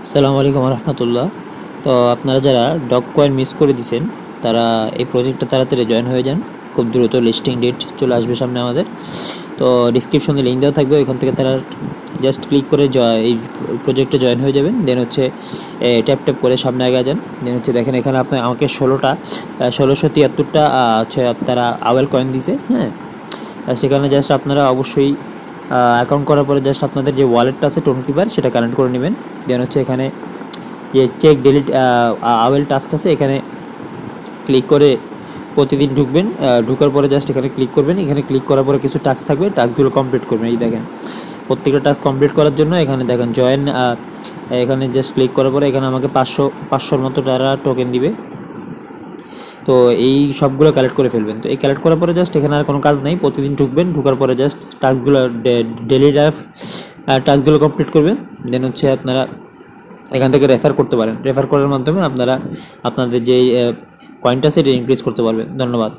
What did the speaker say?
আসসালামু আলাইকুম রহমতুল্লাহ। তো আপনারা যারা ডগ কয়েন মিস করে দিয়েছেন তারা এই প্রজেক্টটা তাড়াতাড়ি জয়েন হয়ে যান। খুব দ্রুত লিস্টিং ডেট চলে আসবে সামনে আমাদের। তো ডিসক্রিপশনে লিঙ্ক দেওয়া থাকবে, ওইখান থেকে তারা জাস্ট ক্লিক করে এই প্রজেক্টে জয়েন হয়ে যাবেন। দেন হচ্ছে ট্যাপ ট্যাপ করে সামনে আগে যান। দেন হচ্ছে দেখেন এখানে আপনার আমাকে 1673টা হচ্ছে তারা আওয়েল কয়েন দিছে। হ্যাঁ, সেখানে জাস্ট আপনারা অবশ্যই অ্যাকাউন্ট করার পরে জাস্ট আপনাদের যে ওয়ালেটটা আছে টোন কিপার সেটা কানেক্ট করে নেবেন। দেন হচ্ছে এখানে যে চেক ডিলিট আওয়েল টাস্ক আছে, এখানে ক্লিক করে প্রতিদিন ঢুকবেন। ঢুকার পরে জাস্ট এখানে ক্লিক করবেন। এখানে ক্লিক করার পরে কিছু টাস্ক থাকবে, টাস্কগুলো কমপ্লিট করবেন। এই দেখেন প্রত্যেকটা টাস্ক কমপ্লিট করার জন্য এখানে দেখেন জয়েন, এখানে জাস্ট ক্লিক করার পরে এখানে আমাকে 500-500-র মতো তারা টোকেন দিবে। তো এই সবগুলো কালেক্ট করে ফেলবেন। তো এই কালেক্ট করার পরে জাস্ট এখানে আর কোনো কাজ নেই, প্রতিদিন ঢুকবেন, ঢুকার পরে জাস্ট টাস্কগুলো ডেলি টাস্কগুলো কমপ্লিট করবেন। দেন হচ্ছে আপনারা এখান থেকে রেফার করতে পারেন। রেফার করার মাধ্যমে আপনারা আপনাদের যে কয়েনটা সেটা ইনক্রিজ করতে পারবেন। ধন্যবাদ।